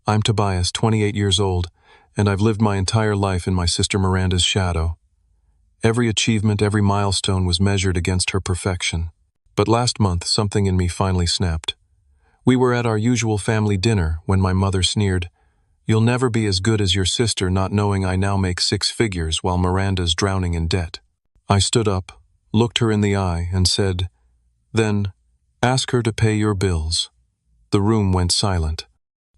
I'm Tobias, 28 years old, and I've lived my entire life in my sister Miranda's shadow. Every achievement, every milestone was measured against her perfection. But last month, something in me finally snapped. We were at our usual family dinner when my mother sneered, "You'll never be as good as your sister, not knowing I now make 6 figures while Miranda's drowning in debt." I stood up, looked her in the eye, and said, "Then, ask her to pay your bills." The room went silent.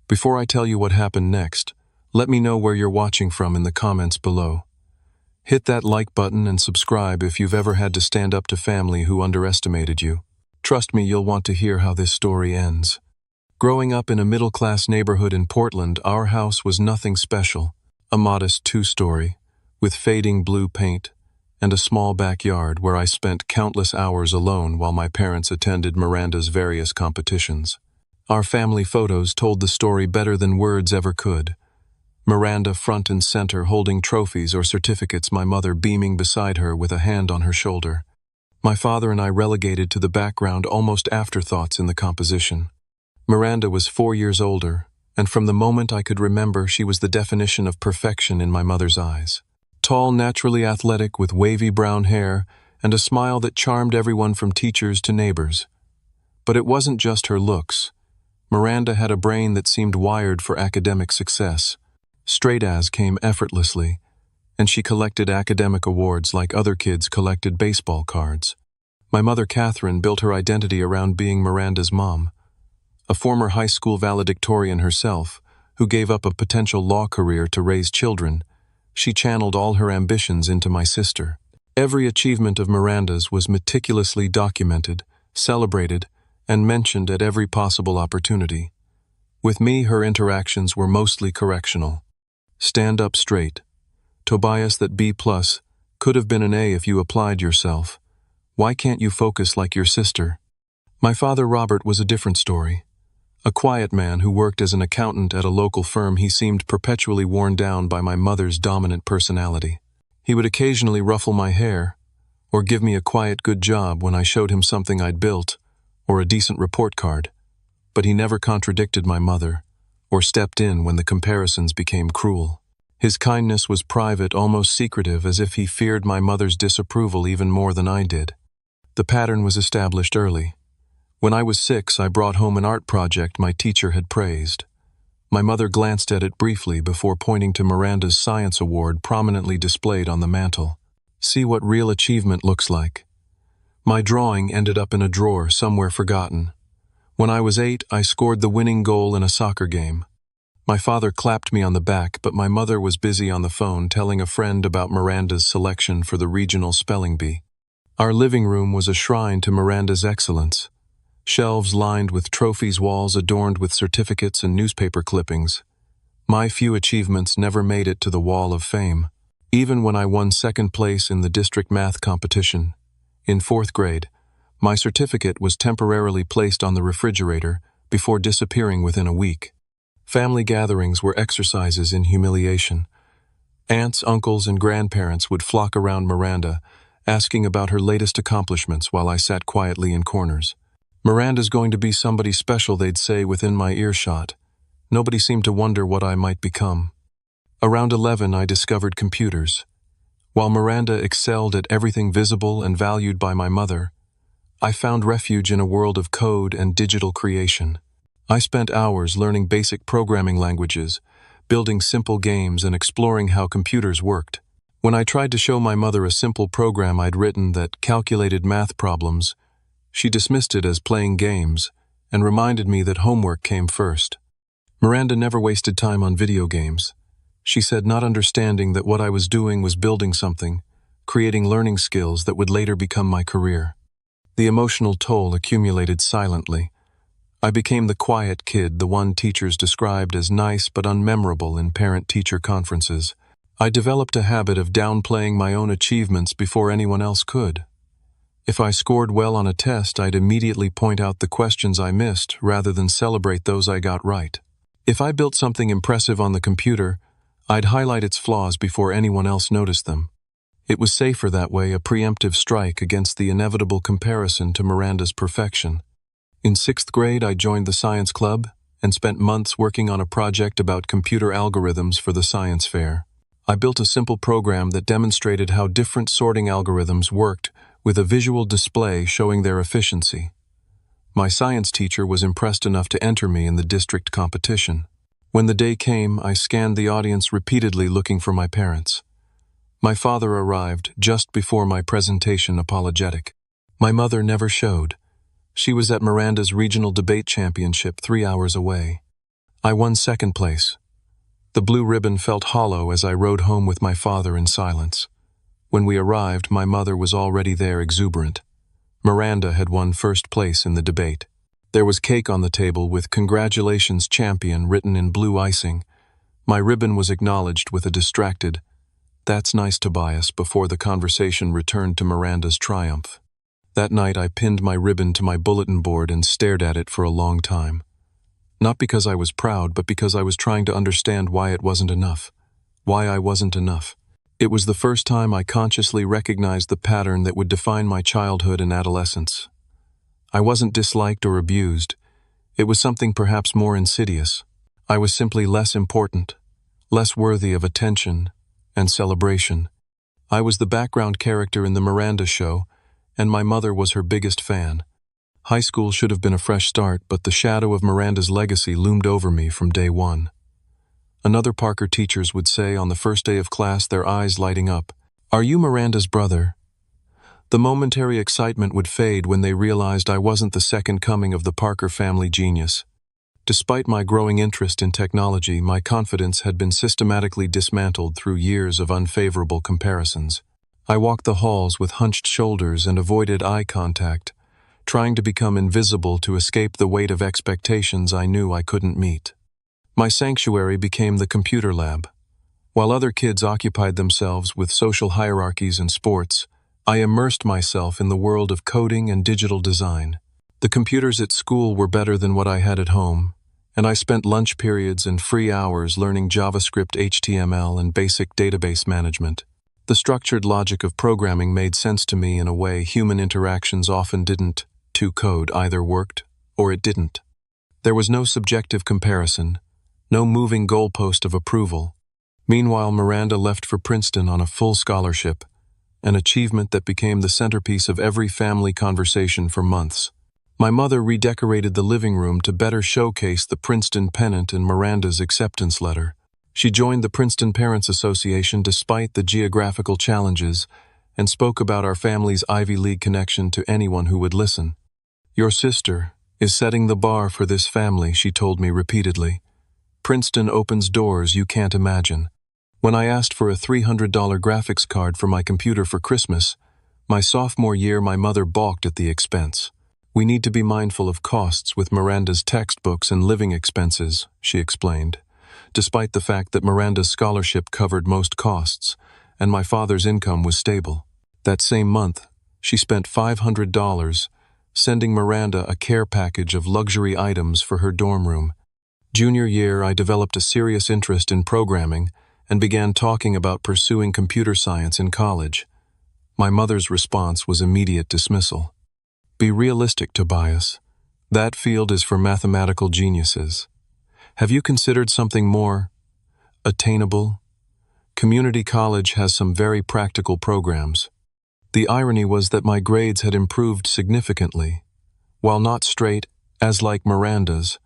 Before I tell you what happened next, let me know where you're watching from in the comments below. Hit that like button and subscribe if you've ever had to stand up to family who underestimated you. Trust me, you'll want to hear how this story ends. Growing up in a middle-class neighborhood in Portland, our house was nothing special. A modest 2-story, with fading blue paint, and a small backyard where I spent countless hours alone while my parents attended Miranda's various competitions. Our family photos told the story better than words ever could. Miranda front and center holding trophies or certificates, my mother beaming beside her with a hand on her shoulder. My father and I relegated to the background, almost afterthoughts in the composition. Miranda was 4 years older, and from the moment I could remember, she was the definition of perfection in my mother's eyes. Tall, naturally athletic, with wavy brown hair and a smile that charmed everyone from teachers to neighbors. But it wasn't just her looks. Miranda had a brain that seemed wired for academic success. Straight A's came effortlessly, and she collected academic awards like other kids collected baseball cards. My mother, Catherine, built her identity around being Miranda's mom. A former high school valedictorian herself, who gave up a potential law career to raise children, she channeled all her ambitions into my sister. Every achievement of Miranda's was meticulously documented, celebrated, and mentioned at every possible opportunity. With me, her interactions were mostly correctional. "Stand up straight. Tobias, that B+ could have been an A if you applied yourself. Why can't you focus like your sister?" My father, Robert, was a different story. A quiet man who worked as an accountant at a local firm, he seemed perpetually worn down by my mother's dominant personality. He would occasionally ruffle my hair, or give me a quiet good job when I showed him something I'd built, or a decent report card. But he never contradicted my mother, or stepped in when the comparisons became cruel. His kindness was private, almost secretive, as if he feared my mother's disapproval even more than I did. The pattern was established early. When I was 6, I brought home an art project my teacher had praised. My mother glanced at it briefly before pointing to Miranda's science award prominently displayed on the mantel. "See what real achievement looks like." My drawing ended up in a drawer somewhere forgotten. When I was 8, I scored the winning goal in a soccer game. My father clapped me on the back, but my mother was busy on the phone telling a friend about Miranda's selection for the regional spelling bee. Our living room was a shrine to Miranda's excellence. Shelves lined with trophies, walls adorned with certificates and newspaper clippings. My few achievements never made it to the wall of fame. Even when I won 2nd place in the district math competition, in 4th grade, my certificate was temporarily placed on the refrigerator before disappearing within a week. Family gatherings were exercises in humiliation. Aunts, uncles, and grandparents would flock around Miranda, asking about her latest accomplishments while I sat quietly in corners. "Miranda's going to be somebody special," they'd say within my earshot. Nobody seemed to wonder what I might become. Around 11, I discovered computers. While Miranda excelled at everything visible and valued by my mother, I found refuge in a world of code and digital creation. I spent hours learning basic programming languages, building simple games, and exploring how computers worked. When I tried to show my mother a simple program I'd written that calculated math problems, she dismissed it as playing games and reminded me that homework came first. Miranda never wasted time on video games. She said, not understanding that what I was doing was building something, creating learning skills that would later become my career. The emotional toll accumulated silently. I became the quiet kid, the one teachers described as nice but unmemorable in parent-teacher conferences. I developed a habit of downplaying my own achievements before anyone else could. If I scored well on a test, I'd immediately point out the questions I missed rather than celebrate those I got right. If I built something impressive on the computer, I'd highlight its flaws before anyone else noticed them. It was safer that way, a preemptive strike against the inevitable comparison to Miranda's perfection. In 6th grade, I joined the science club, and spent months working on a project about computer algorithms for the science fair. I built a simple program that demonstrated how different sorting algorithms worked with a visual display showing their efficiency. My science teacher was impressed enough to enter me in the district competition. When the day came, I scanned the audience repeatedly looking for my parents. My father arrived just before my presentation apologetic. My mother never showed. She was at Miranda's regional debate championship 3 hours away. I won second place. The blue ribbon felt hollow as I rode home with my father in silence. When we arrived, my mother was already there, exuberant. Miranda had won first place in the debate. There was cake on the table with "Congratulations, Champion" written in blue icing. My ribbon was acknowledged with a distracted, "That's nice, Tobias," before the conversation returned to Miranda's triumph. That night I pinned my ribbon to my bulletin board and stared at it for a long time. Not because I was proud, but because I was trying to understand why it wasn't enough. Why I wasn't enough. It was the first time I consciously recognized the pattern that would define my childhood and adolescence. I wasn't disliked or abused. It was something perhaps more insidious. I was simply less important, less worthy of attention and celebration. I was the background character in the Miranda show, and my mother was her biggest fan. High school should have been a fresh start, but the shadow of Miranda's legacy loomed over me from day one. Another Parker teachers would say on the first day of class, their eyes lighting up, "Are you Miranda's brother?" The momentary excitement would fade when they realized I wasn't the second coming of the Parker family genius. Despite my growing interest in technology, my confidence had been systematically dismantled through years of unfavorable comparisons. I walked the halls with hunched shoulders and avoided eye contact, trying to become invisible to escape the weight of expectations I knew I couldn't meet. My sanctuary became the computer lab. While other kids occupied themselves with social hierarchies and sports, I immersed myself in the world of coding and digital design. The computers at school were better than what I had at home, and I spent lunch periods and free hours learning JavaScript, HTML, and basic database management. The structured logic of programming made sense to me in a way human interactions often didn't. Code either worked or it didn't. There was no subjective comparison, no moving goalpost of approval. Meanwhile, Miranda left for Princeton on a full scholarship, an achievement that became the centerpiece of every family conversation for months. My mother redecorated the living room to better showcase the Princeton pennant and Miranda's acceptance letter. She joined the Princeton Parents Association despite the geographical challenges and spoke about our family's Ivy League connection to anyone who would listen. "Your sister is setting the bar for this family," she told me repeatedly. "Princeton opens doors you can't imagine." When I asked for a $300 graphics card for my computer for Christmas, my sophomore year, my mother balked at the expense. "We need to be mindful of costs with Miranda's textbooks and living expenses," she explained, despite the fact that Miranda's scholarship covered most costs, and my father's income was stable. That same month, she spent $500 sending Miranda a care package of luxury items for her dorm room. Junior year, I developed a serious interest in programming and began talking about pursuing computer science in college. My mother's response was immediate dismissal. "Be realistic, Tobias. That field is for mathematical geniuses. Have you considered something more attainable? Community college has some very practical programs." The irony was that my grades had improved significantly. While not straight, as like Miranda's,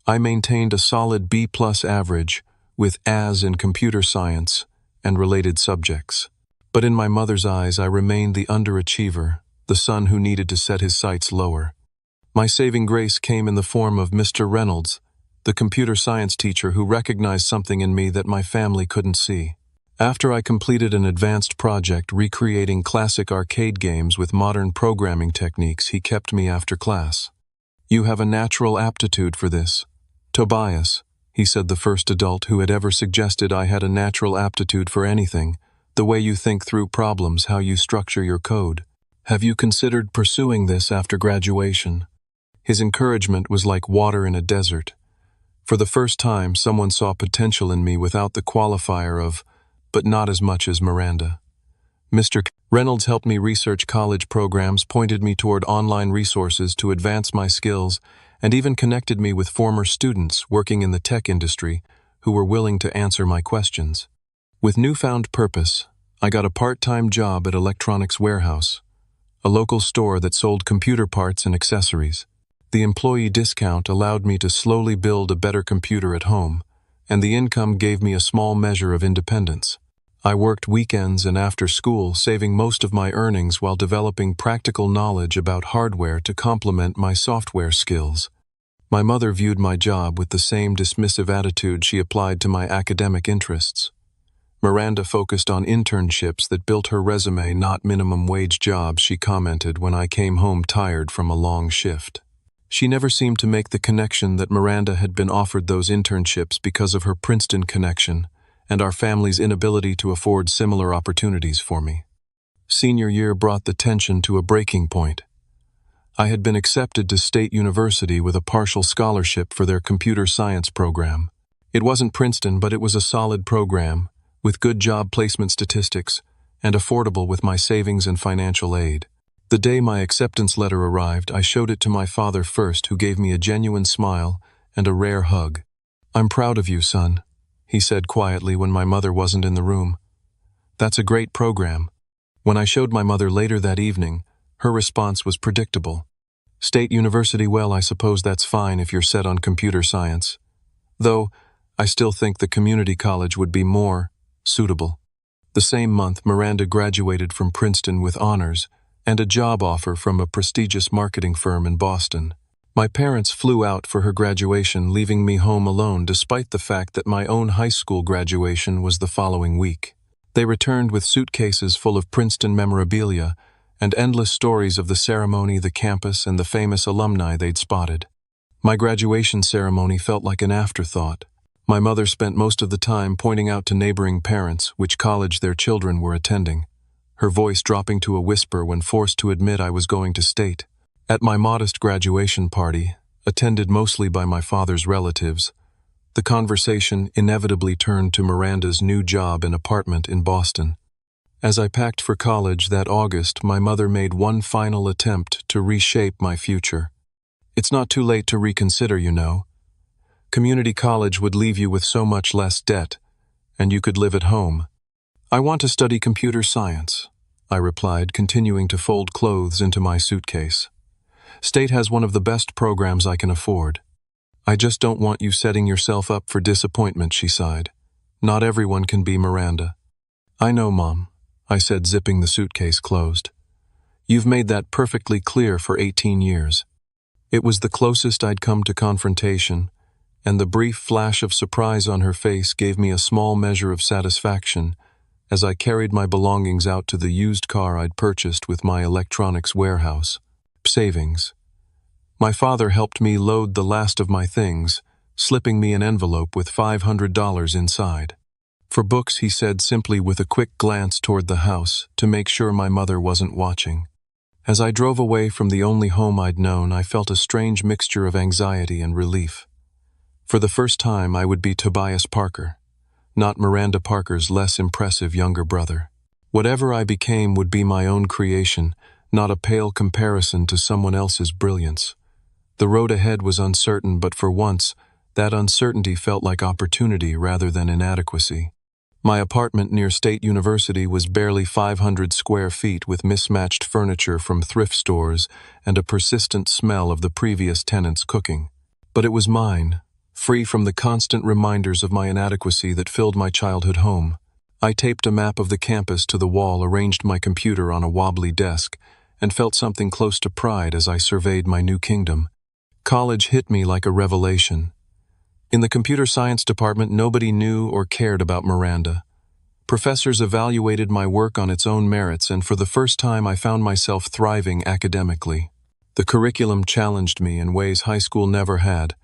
I maintained a solid B+ average with As in computer science and related subjects. But in my mother's eyes, I remained the underachiever, the son who needed to set his sights lower. My saving grace came in the form of Mr. Reynolds, the computer science teacher who recognized something in me that my family couldn't see. After I completed an advanced project recreating classic arcade games with modern programming techniques, he kept me after class. "You have a natural aptitude for this, Tobias," he said, the first adult who had ever suggested I had a natural aptitude for anything, "the way you think through problems, how you structure your code. Have you considered pursuing this after graduation?" His encouragement was like water in a desert. For the first time, someone saw potential in me without the qualifier of, "but not as much as Miranda." Mr. Reynolds helped me research college programs, pointed me toward online resources to advance my skills, and even connected me with former students working in the tech industry who were willing to answer my questions. With newfound purpose, I got a part-time job at Electronics Warehouse, a local store that sold computer parts and accessories. The employee discount allowed me to slowly build a better computer at home, and the income gave me a small measure of independence. I worked weekends and after school, saving most of my earnings while developing practical knowledge about hardware to complement my software skills. My mother viewed my job with the same dismissive attitude she applied to my academic interests. Miranda focused on internships that built her resume, not minimum wage jobs, she commented when I came home tired from a long shift. She never seemed to make the connection that Miranda had been offered those internships because of her Princeton connection and our family's inability to afford similar opportunities for me. Senior year brought the tension to a breaking point. I had been accepted to State University with a partial scholarship for their computer science program. It wasn't Princeton, but it was a solid program, with good job placement statistics, and affordable with my savings and financial aid. The day my acceptance letter arrived, I showed it to my father first, who gave me a genuine smile and a rare hug. "I'm proud of you, son," he said quietly when my mother wasn't in the room. "That's a great program." When I showed my mother later that evening, her response was predictable. "State University, well, I suppose that's fine if you're set on computer science. Though, I still think the community college would be more suitable." The same month, Miranda graduated from Princeton with honors and a job offer from a prestigious marketing firm in Boston. My parents flew out for her graduation, leaving me home alone despite the fact that my own high school graduation was the following week. They returned with suitcases full of Princeton memorabilia and endless stories of the ceremony, the campus, and the famous alumni they'd spotted. My graduation ceremony felt like an afterthought. My mother spent most of the time pointing out to neighboring parents which college their children were attending, her voice dropping to a whisper when forced to admit I was going to State. At my modest graduation party, attended mostly by my father's relatives, the conversation inevitably turned to Miranda's new job and apartment in Boston. As I packed for college that August, my mother made one final attempt to reshape my future. "It's not too late to reconsider, you know. Community college would leave you with so much less debt, and you could live at home." "I want to study computer science," I replied, continuing to fold clothes into my suitcase. "State has one of the best programs I can afford." "I just don't want you setting yourself up for disappointment," she sighed. "Not everyone can be Miranda." "I know, Mom," I said, zipping the suitcase closed. "You've made that perfectly clear for 18 years. It was the closest I'd come to confrontation, and the brief flash of surprise on her face gave me a small measure of satisfaction as I carried my belongings out to the used car I'd purchased with my Electronics Warehouse savings. My father helped me load the last of my things, slipping me an envelope with $500 inside. "For books," he said simply with a quick glance toward the house to make sure my mother wasn't watching. As I drove away from the only home I'd known, I felt a strange mixture of anxiety and relief. For the first time, I would be Tobias Parker, not Miranda Parker's less impressive younger brother. Whatever I became would be my own creation, not a pale comparison to someone else's brilliance. The road ahead was uncertain, but for once, that uncertainty felt like opportunity rather than inadequacy. My apartment near State University was barely 500 square feet with mismatched furniture from thrift stores and a persistent smell of the previous tenants' cooking. But it was mine, free from the constant reminders of my inadequacy that filled my childhood home. I taped a map of the campus to the wall, arranged my computer on a wobbly desk, and felt something close to pride as I surveyed my new kingdom. College hit me like a revelation. In the computer science department, nobody knew or cared about Miranda. Professors evaluated my work on its own merits, and for the first time I found myself thriving academically. The curriculum challenged me in ways high school never had,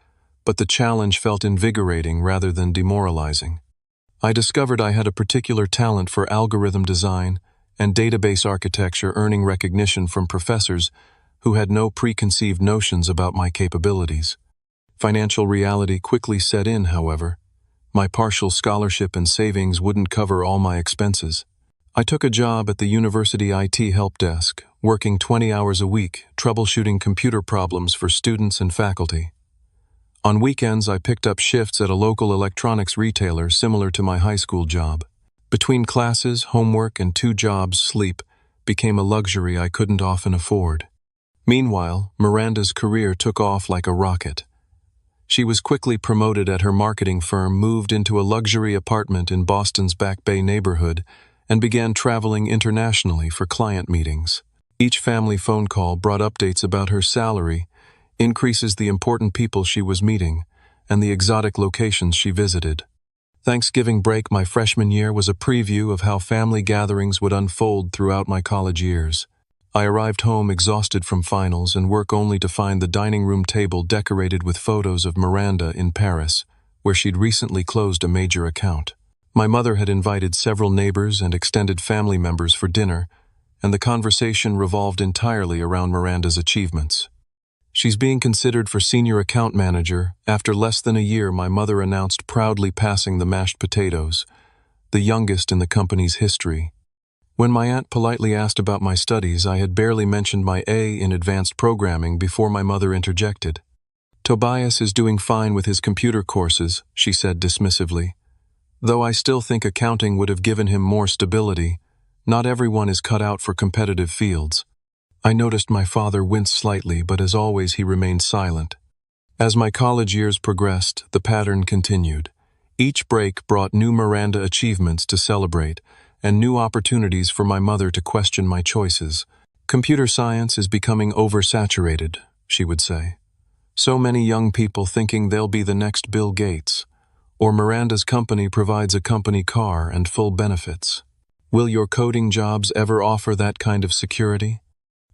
but the challenge felt invigorating rather than demoralizing. I discovered I had a particular talent for algorithm design and database architecture, earning recognition from professors who had no preconceived notions about my capabilities. Financial reality quickly set in, however. My partial scholarship and savings wouldn't cover all my expenses. I took a job at the university IT help desk, working 20 hours a week, troubleshooting computer problems for students and faculty. On weekends, I picked up shifts at a local electronics retailer similar to my high school job. Between classes, homework, and 2 jobs, sleep became a luxury I couldn't often afford. Meanwhile, Miranda's career took off like a rocket. She was quickly promoted at her marketing firm, moved into a luxury apartment in Boston's Back Bay neighborhood, and began traveling internationally for client meetings. Each family phone call brought updates about her salary, increases, the important people she was meeting, and the exotic locations she visited. Thanksgiving break my freshman year was a preview of how family gatherings would unfold throughout my college years. I arrived home exhausted from finals and work only to find the dining room table decorated with photos of Miranda in Paris, where she'd recently closed a major account. My mother had invited several neighbors and extended family members for dinner, and the conversation revolved entirely around Miranda's achievements. She's being considered for senior account manager. After less than a year, my mother announced, proudly passing the mashed potatoes, the youngest in the company's history. When my aunt politely asked about my studies, I had barely mentioned my A in advanced programming before my mother interjected. "Tobias is doing fine with his computer courses," she said dismissively. "Though I still think accounting would have given him more stability. Not everyone is cut out for competitive fields." I noticed my father winced slightly, but as always he remained silent. As my college years progressed, the pattern continued. Each break brought new Miranda achievements to celebrate, and new opportunities for my mother to question my choices. "Computer science is becoming oversaturated," she would say. "So many young people thinking they'll be the next Bill Gates. Or Miranda's company provides a company car and full benefits. Will your coding jobs ever offer that kind of security?"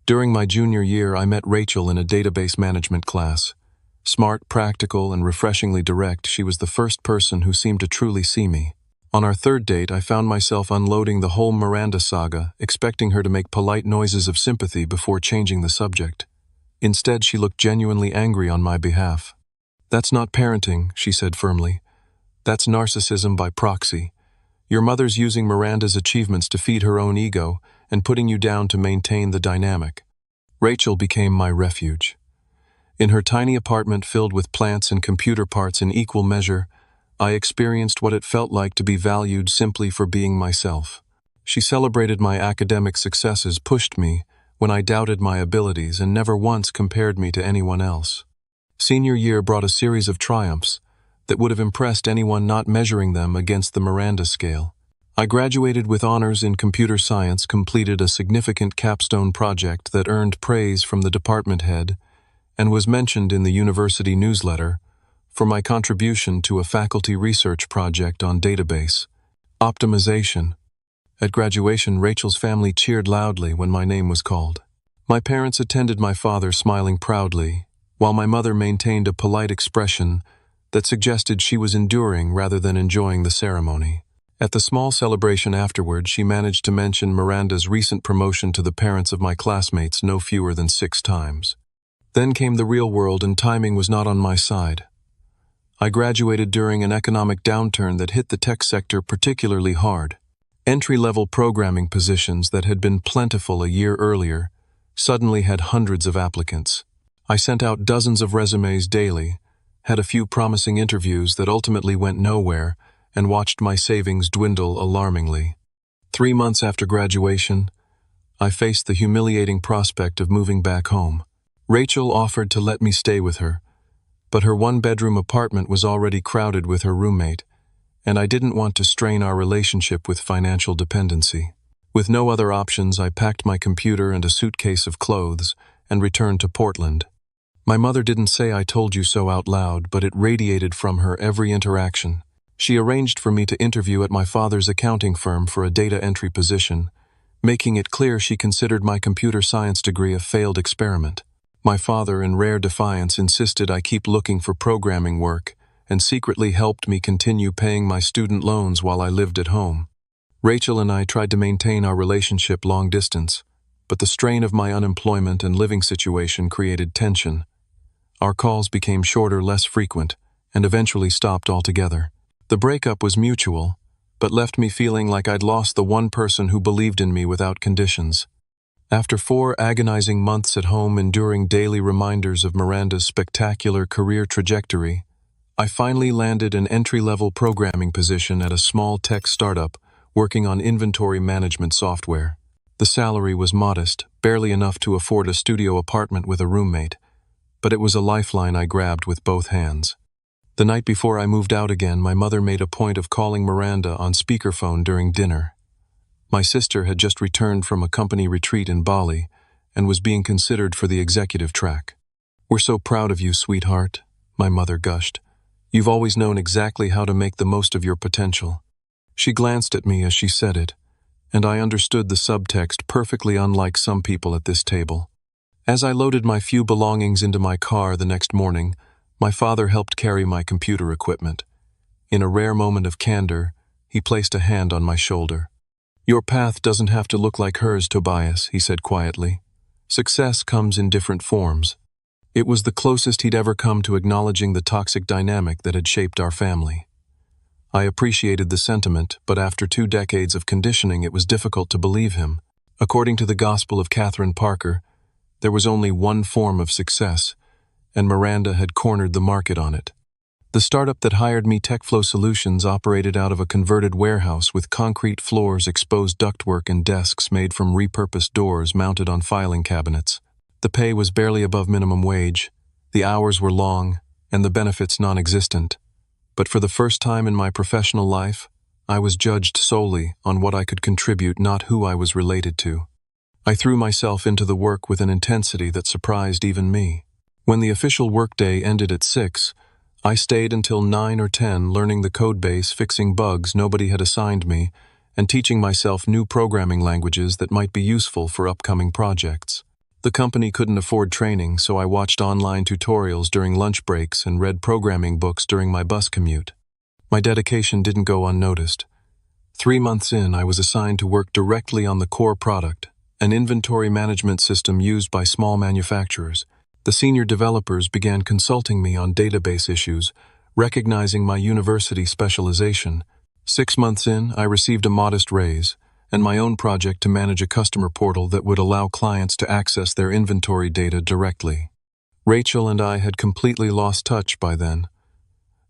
During my junior year, I met Rachel in a database management class. Smart, practical, and refreshingly direct, she was the first person who seemed to truly see me. On our third date, I found myself unloading the whole Miranda saga, expecting her to make polite noises of sympathy before changing the subject. Instead, she looked genuinely angry on my behalf. "That's not parenting," she said firmly. "That's narcissism by proxy. Your mother's using Miranda's achievements to feed her own ego and putting you down to maintain the dynamic." Rachel became my refuge. In her tiny apartment filled with plants and computer parts in equal measure, I experienced what it felt like to be valued simply for being myself. She celebrated my academic successes, pushed me when I doubted my abilities, and never once compared me to anyone else. Senior year brought a series of triumphs that would have impressed anyone not measuring them against the Miranda scale. I graduated with honors in computer science, completed a significant capstone project that earned praise from the department head, and was mentioned in the university newsletter for my contribution to a faculty research project on database optimization. At graduation, Rachel's family cheered loudly when my name was called. My parents attended, my father smiling proudly, while my mother maintained a polite expression that suggested she was enduring rather than enjoying the ceremony. At the small celebration afterward, she managed to mention Miranda's recent promotion to the parents of my classmates no fewer than 6 times. Then came the real world, and timing was not on my side. I graduated during an economic downturn that hit the tech sector particularly hard. Entry-level programming positions that had been plentiful a year earlier suddenly had hundreds of applicants. I sent out dozens of resumes daily, had a few promising interviews that ultimately went nowhere, and watched my savings dwindle alarmingly. 3 months after graduation, I faced the humiliating prospect of moving back home. Rachel offered to let me stay with her, but her 1-bedroom apartment was already crowded with her roommate, and I didn't want to strain our relationship with financial dependency. With no other options, I packed my computer and a suitcase of clothes and returned to Portland. My mother didn't say "I told you so" out loud, but it radiated from her every interaction. She arranged for me to interview at my father's accounting firm for a data entry position, making it clear she considered my computer science degree a failed experiment. My father, in rare defiance, insisted I keep looking for programming work, and secretly helped me continue paying my student loans while I lived at home. Rachel and I tried to maintain our relationship long distance, but the strain of my unemployment and living situation created tension. Our calls became shorter, less frequent, and eventually stopped altogether. The breakup was mutual, but left me feeling like I'd lost the one person who believed in me without conditions. After 4 agonizing months at home enduring daily reminders of Miranda's spectacular career trajectory, I finally landed an entry-level programming position at a small tech startup working on inventory management software. The salary was modest, barely enough to afford a studio apartment with a roommate, but it was a lifeline I grabbed with both hands. The night before I moved out again, my mother made a point of calling Miranda on speakerphone during dinner. My sister had just returned from a company retreat in Bali and was being considered for the executive track. "We're so proud of you, sweetheart," my mother gushed. "You've always known exactly how to make the most of your potential." She glanced at me as she said it, and I understood the subtext perfectly unlike some people at this table. As I loaded my few belongings into my car the next morning, my father helped carry my computer equipment. In a rare moment of candor, he placed a hand on my shoulder. "Your path doesn't have to look like hers, Tobias," he said quietly. "Success comes in different forms." It was the closest he'd ever come to acknowledging the toxic dynamic that had shaped our family. I appreciated the sentiment, but after 2 decades of conditioning, it was difficult to believe him. According to the Gospel of Catherine Parker, there was only one form of success, and Miranda had cornered the market on it. The startup that hired me, TechFlow Solutions, operated out of a converted warehouse with concrete floors, exposed ductwork, and desks made from repurposed doors mounted on filing cabinets. The pay was barely above minimum wage, the hours were long, and the benefits non-existent. But for the first time in my professional life, I was judged solely on what I could contribute, not who I was related to. I threw myself into the work with an intensity that surprised even me. When the official workday ended at 6, I stayed until 9 or 10 learning the codebase, fixing bugs nobody had assigned me, and teaching myself new programming languages that might be useful for upcoming projects. The company couldn't afford training, so I watched online tutorials during lunch breaks and read programming books during my bus commute. My dedication didn't go unnoticed. 3 months in, I was assigned to work directly on the core product, an inventory management system used by small manufacturers. The senior developers began consulting me on database issues, recognizing my university specialization. 6 months in, I received a modest raise, and my own project to manage a customer portal that would allow clients to access their inventory data directly. Rachel and I had completely lost touch by then.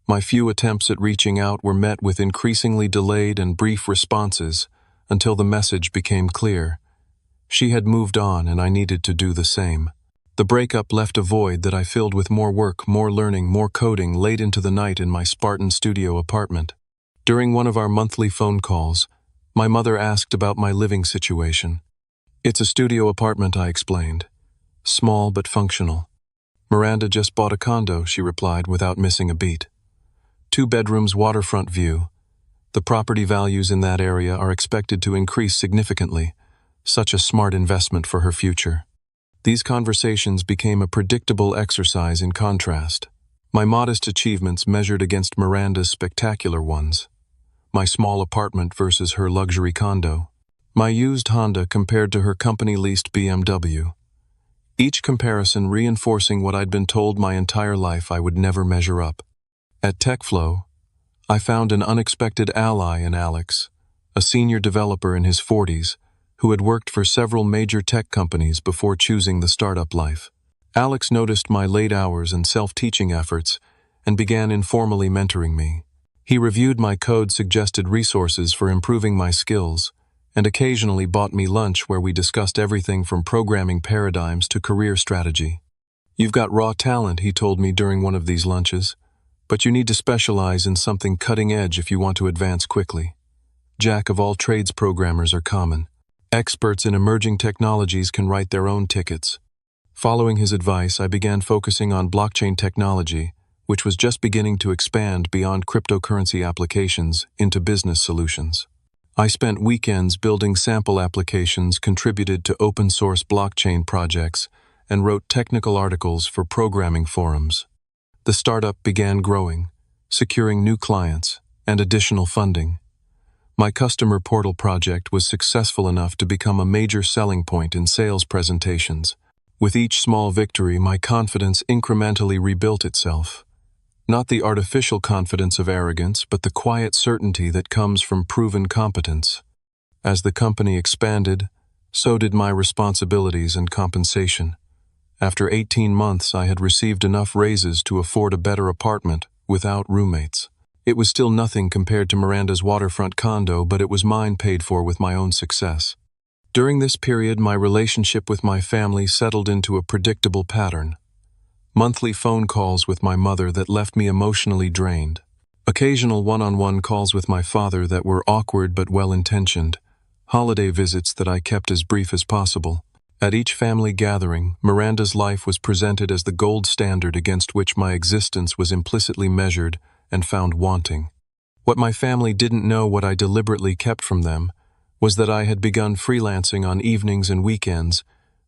My few attempts at reaching out were met with increasingly delayed and brief responses until the message became clear. She had moved on, and I needed to do the same. The breakup left a void that I filled with more work, more learning, more coding late into the night in my Spartan studio apartment. During one of our monthly phone calls, my mother asked about my living situation. "It's a studio apartment," I explained. "Small but functional." "Miranda just bought a condo," she replied without missing a beat. 2 bedrooms, waterfront view. The property values in that area are expected to increase significantly. Such a smart investment for her future. These conversations became a predictable exercise in contrast. My modest achievements measured against Miranda's spectacular ones. My small apartment versus her luxury condo. My used Honda compared to her company-leased BMW. Each comparison reinforcing what I'd been told my entire life I would never measure up. At TechFlow, I found an unexpected ally in Alex, a senior developer in his 40s, who had worked for several major tech companies before choosing the startup life. Alex noticed my late hours and self-teaching efforts and began informally mentoring me. He reviewed my code, suggested resources for improving my skills, and occasionally bought me lunch where we discussed everything from programming paradigms to career strategy. "You've got raw talent," he told me during one of these lunches, "but you need to specialize in something cutting edge if you want to advance quickly. Jack of all trades programmers are common. Experts in emerging technologies can write their own tickets." Following his advice, I began focusing on blockchain technology, which was just beginning to expand beyond cryptocurrency applications into business solutions. I spent weekends building sample applications, contributed to open-source blockchain projects, and wrote technical articles for programming forums. The startup began growing, securing new clients and additional funding. My customer portal project was successful enough to become a major selling point in sales presentations. With each small victory, my confidence incrementally rebuilt itself. Not the artificial confidence of arrogance, but the quiet certainty that comes from proven competence. As the company expanded, So did my responsibilities and compensation. After 18 months, I had received enough raises to afford a better apartment without roommates. It was still nothing compared to Miranda's waterfront condo, but it was mine paid for with my own success. During this period, my relationship with my family settled into a predictable pattern. Monthly phone calls with my mother that left me emotionally drained. Occasional one-on-one calls with my father that were awkward but well-intentioned. Holiday visits that I kept as brief as possible. At each family gathering, Miranda's life was presented as the gold standard against which my existence was implicitly measured and found wanting. What my family didn't know, what I deliberately kept from them, was that I had begun freelancing on evenings and weekends,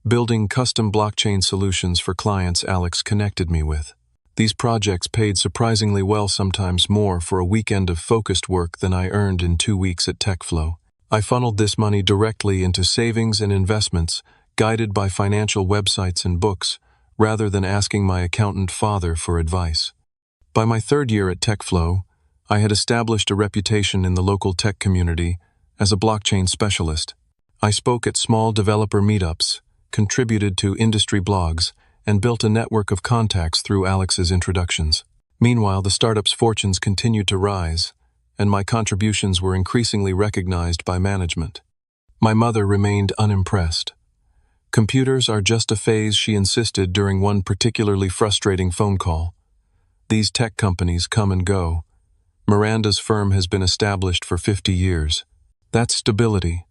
building custom blockchain solutions for clients Alex connected me with. These projects paid surprisingly well, sometimes more for a weekend of focused work than I earned in 2 weeks at TechFlow. I funneled this money directly into savings and investments, guided by financial websites and books, rather than asking my accountant father for advice. By my 3rd year at TechFlow, I had established a reputation in the local tech community as a blockchain specialist. I spoke at small developer meetups, contributed to industry blogs, and built a network of contacts through Alex's introductions. Meanwhile, the startup's fortunes continued to rise, and my contributions were increasingly recognized by management. My mother remained unimpressed. Computers are just a phase, she insisted during one particularly frustrating phone call. These tech companies come and go. Miranda's firm has been established for 50 years. That's stability.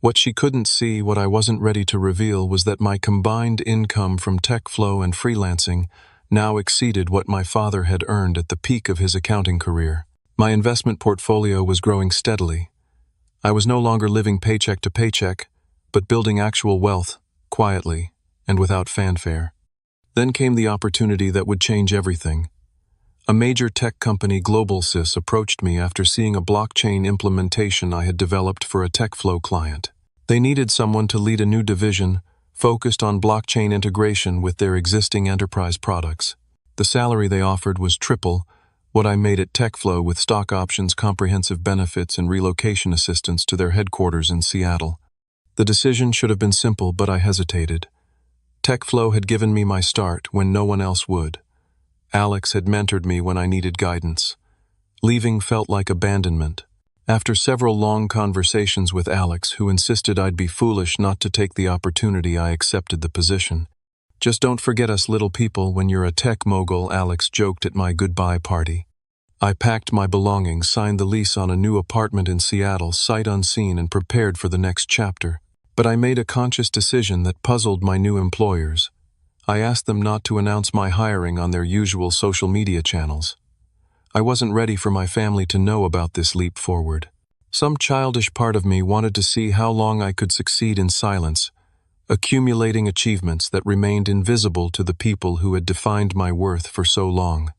What she couldn't see, what I wasn't ready to reveal, was that my combined income from TechFlow and freelancing now exceeded what my father had earned at the peak of his accounting career. My investment portfolio was growing steadily. I was no longer living paycheck to paycheck, but building actual wealth, quietly and without fanfare. Then came the opportunity that would change everything. A major tech company, GlobalSys, approached me after seeing a blockchain implementation I had developed for a TechFlow client. They needed someone to lead a new division focused on blockchain integration with their existing enterprise products. The salary they offered was triple what I made at TechFlow, with stock options, comprehensive benefits, and relocation assistance to their headquarters in Seattle. The decision should have been simple, but I hesitated. TechFlow had given me my start when no one else would. Alex had mentored me when I needed guidance. Leaving felt like abandonment. After several long conversations with Alex, who insisted I'd be foolish not to take the opportunity, I accepted the position. "Just don't forget us little people when you're a tech mogul," Alex joked at my goodbye party. I packed my belongings, signed the lease on a new apartment in Seattle, sight unseen, and prepared for the next chapter. But I made a conscious decision that puzzled my new employers. I asked them not to announce my hiring on their usual social media channels. I wasn't ready for my family to know about this leap forward. Some childish part of me wanted to see how long I could succeed in silence, accumulating achievements that remained invisible to the people who had defined my worth for so long.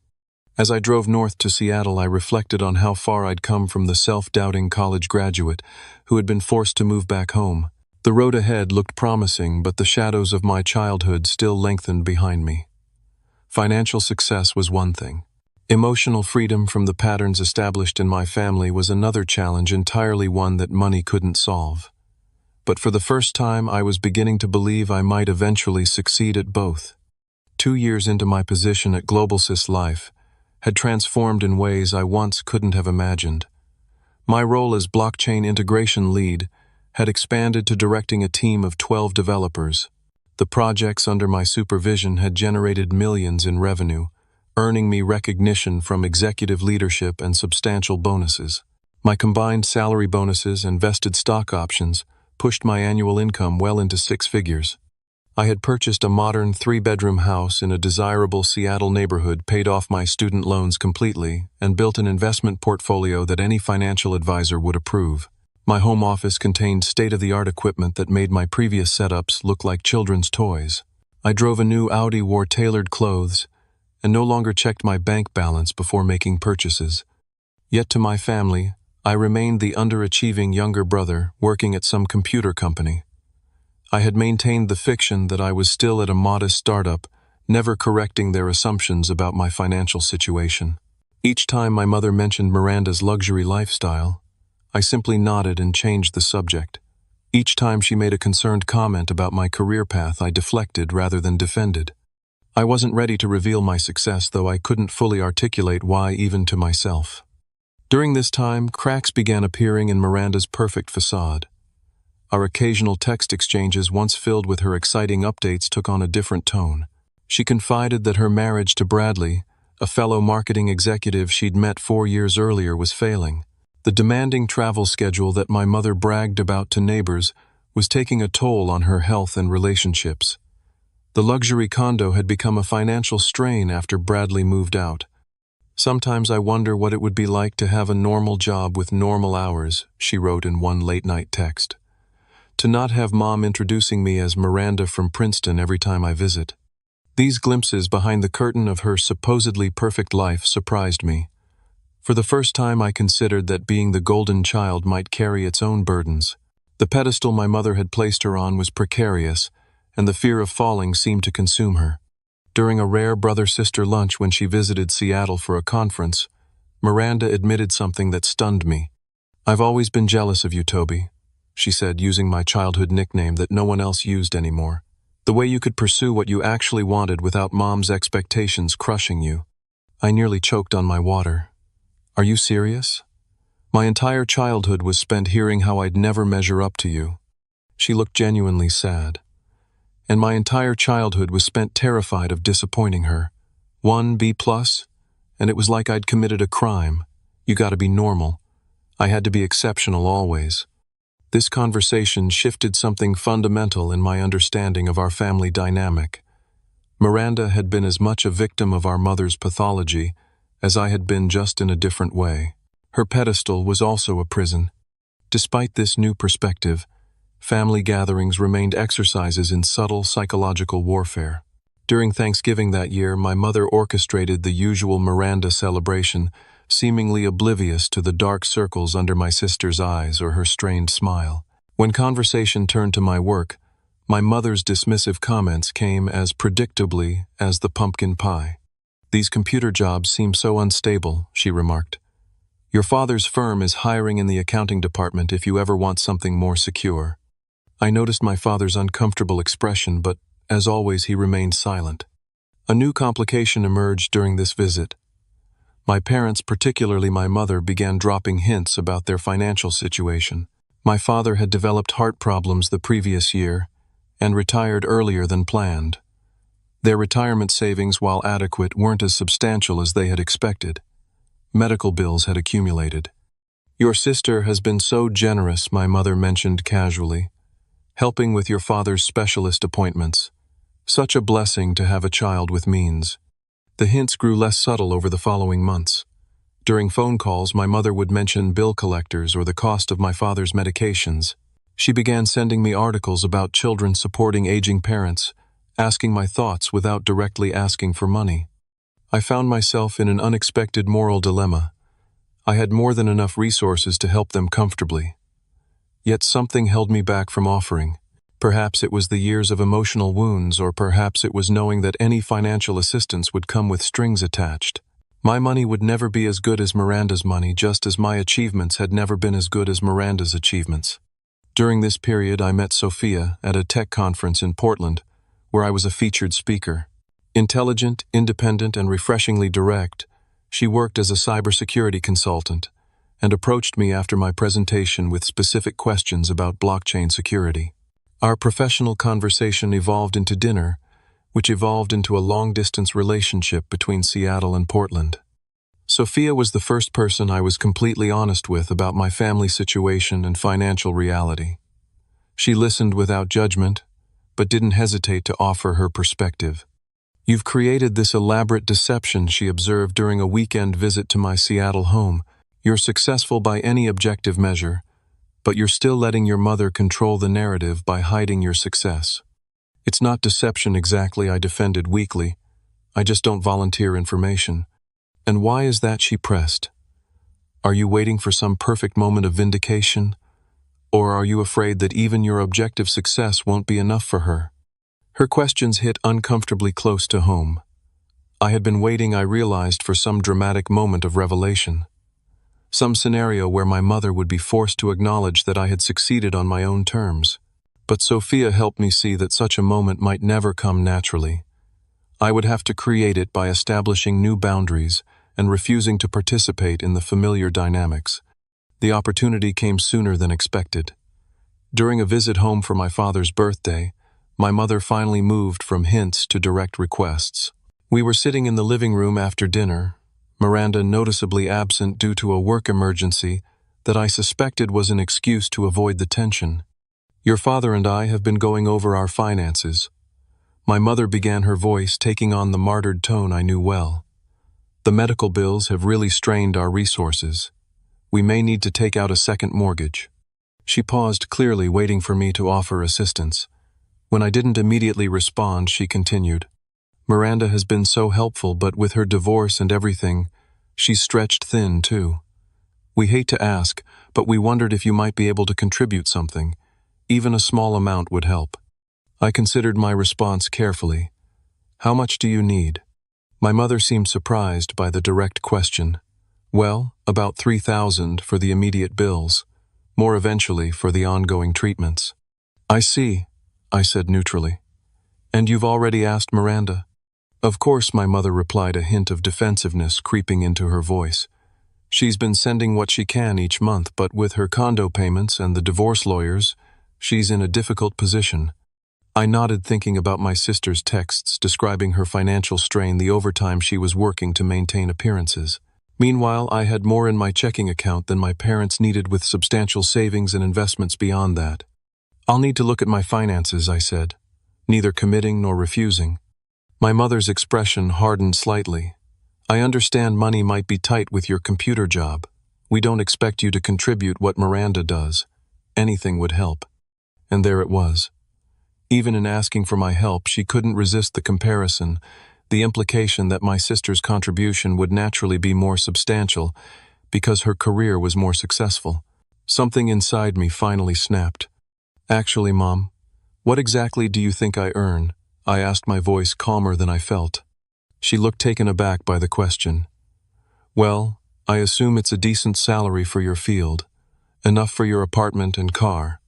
As I drove north to Seattle, I reflected on how far I'd come from the self-doubting college graduate who had been forced to move back home. The road ahead looked promising, but the shadows of my childhood still lengthened behind me. Financial success was one thing. Emotional freedom from the patterns established in my family was another challenge, entirely one that money couldn't solve. But for the first time, I was beginning to believe I might eventually succeed at both. 2 years into my position at GlobalSys, life had transformed in ways I once couldn't have imagined. My role as blockchain integration lead had expanded to directing a team of 12 developers. The projects under my supervision had generated millions in revenue, earning me recognition from executive leadership and substantial bonuses. My combined salary bonuses and vested stock options pushed my annual income well into 6 figures. I had purchased a modern 3-bedroom house in a desirable Seattle neighborhood, paid off my student loans completely, and built an investment portfolio that any financial advisor would approve. My home office contained state-of-the-art equipment that made my previous setups look like children's toys. I drove a new Audi, wore tailored clothes, and no longer checked my bank balance before making purchases. Yet to my family, I remained the underachieving younger brother working at some computer company. I had maintained the fiction that I was still at a modest startup, never correcting their assumptions about my financial situation. Each time my mother mentioned Miranda's luxury lifestyle, I simply nodded and changed the subject. Each time she made a concerned comment about my career path, I deflected rather than defended. I wasn't ready to reveal my success, though I couldn't fully articulate why even to myself. During this time, cracks began appearing in Miranda's perfect facade. Our occasional text exchanges, once filled with her exciting updates, took on a different tone. She confided that her marriage to Bradley, a fellow marketing executive she'd met 4 years earlier, was failing. The demanding travel schedule that my mother bragged about to neighbors was taking a toll on her health and relationships. The luxury condo had become a financial strain after Bradley moved out. "Sometimes I wonder what it would be like to have a normal job with normal hours," she wrote in one late-night text. "To not have Mom introducing me as Miranda from Princeton every time I visit." These glimpses behind the curtain of her supposedly perfect life surprised me. For the first time, I considered that being the golden child might carry its own burdens. The pedestal my mother had placed her on was precarious, and the fear of falling seemed to consume her. During a rare brother-sister lunch when she visited Seattle for a conference, Miranda admitted something that stunned me. "I've always been jealous of you, Toby," she said, using my childhood nickname that no one else used anymore. "The way you could pursue what you actually wanted without Mom's expectations crushing you." I nearly choked on my water. "Are you serious? My entire childhood was spent hearing how I'd never measure up to you." She looked genuinely sad. "And my entire childhood was spent terrified of disappointing her. 1 B+, and it was like I'd committed a crime. You gotta be normal. I had to be exceptional always." This conversation shifted something fundamental in my understanding of our family dynamic. Miranda had been as much a victim of our mother's pathology as I had been, just in a different way. Her pedestal was also a prison. Despite this new perspective, family gatherings remained exercises in subtle psychological warfare. During Thanksgiving that year, my mother orchestrated the usual Miranda celebration, seemingly oblivious to the dark circles under my sister's eyes or her strained smile. When conversation turned to my work, my mother's dismissive comments came as predictably as the pumpkin pie. "These computer jobs seem so unstable," she remarked. "Your father's firm is hiring in the accounting department if you ever want something more secure." I noticed my father's uncomfortable expression, but as always, he remained silent. A new complication emerged during this visit. My parents, particularly my mother, began dropping hints about their financial situation. My father had developed heart problems the previous year and retired earlier than planned. Their retirement savings, while adequate, weren't as substantial as they had expected. Medical bills had accumulated. "Your sister has been so generous," my mother mentioned casually, "helping with your father's specialist appointments. Such a blessing to have a child with means." The hints grew less subtle over the following months. During phone calls, my mother would mention bill collectors or the cost of my father's medications. She began sending me articles about children supporting aging parents, asking my thoughts without directly asking for money. I found myself in an unexpected moral dilemma. I had more than enough resources to help them comfortably. Yet something held me back from offering. Perhaps it was the years of emotional wounds, or perhaps it was knowing that any financial assistance would come with strings attached. My money would never be as good as Miranda's money, just as my achievements had never been as good as Miranda's achievements. During this period, I met Sophia at a tech conference in Portland, where I was a featured speaker. Intelligent, independent, and refreshingly direct, she worked as a cybersecurity consultant and approached me after my presentation with specific questions about blockchain security. Our professional conversation evolved into dinner, which evolved into a long-distance relationship between Seattle and Portland. Sophia was the first person I was completely honest with about my family situation and financial reality. She listened without judgment, but didn't hesitate to offer her perspective. "You've created this elaborate deception," she observed during a weekend visit to my Seattle home. "You're successful by any objective measure, but you're still letting your mother control the narrative by hiding your success." "It's not deception exactly," I defended weakly. "I just don't volunteer information." "And why is that?" she pressed. "Are you waiting for some perfect moment of vindication? Or are you afraid that even your objective success won't be enough for her?" Her questions hit uncomfortably close to home. I had been waiting, I realized, for some dramatic moment of revelation. some scenario where my mother would be forced to acknowledge that I had succeeded on my own terms. But Sophia helped me see that such a moment might never come naturally. I would have to create it by establishing new boundaries and refusing to participate in the familiar dynamics. The opportunity came sooner than expected. During a visit home for my father's birthday, my mother finally moved from hints to direct requests. We were sitting in the living room after dinner, Miranda noticeably absent due to a work emergency that I suspected was an excuse to avoid the tension. "Your father and I have been going over our finances." My mother began, her voice taking on the martyred tone I knew well. "The medical bills have really strained our resources. We may need to take out a second mortgage." She paused, clearly waiting for me to offer assistance. When I didn't immediately respond, she continued, "Miranda has been so helpful, but with her divorce and everything, she's stretched thin too. We hate to ask, but we wondered if you might be able to contribute something. Even a small amount would help." I considered my response carefully. "How much do you need?" My mother seemed surprised by the direct question. "Well, about 3,000 for the immediate bills, more eventually for the ongoing treatments." "I see," I said neutrally. "And you've already asked Miranda?" "Of course," my mother replied, a hint of defensiveness creeping into her voice. "She's been sending what she can each month, but with her condo payments and the divorce lawyers, she's in a difficult position." I nodded, thinking about my sister's texts describing her financial strain, the overtime she was working to maintain appearances. Meanwhile, I had more in my checking account than my parents needed, with substantial savings and investments beyond that. "I'll need to look at my finances," I said, neither committing nor refusing. My mother's expression hardened slightly. "I understand money might be tight with your computer job. We don't expect you to contribute what Miranda does. Anything would help." And there it was. Even in asking for my help, she couldn't resist the comparison, the implication that my sister's contribution would naturally be more substantial because her career was more successful. Something inside me finally snapped. "Actually, Mom, what exactly do you think I earn?" I asked, my voice calmer than I felt. She looked taken aback by the question. "Well, I assume it's a decent salary for your field, enough for your apartment and car."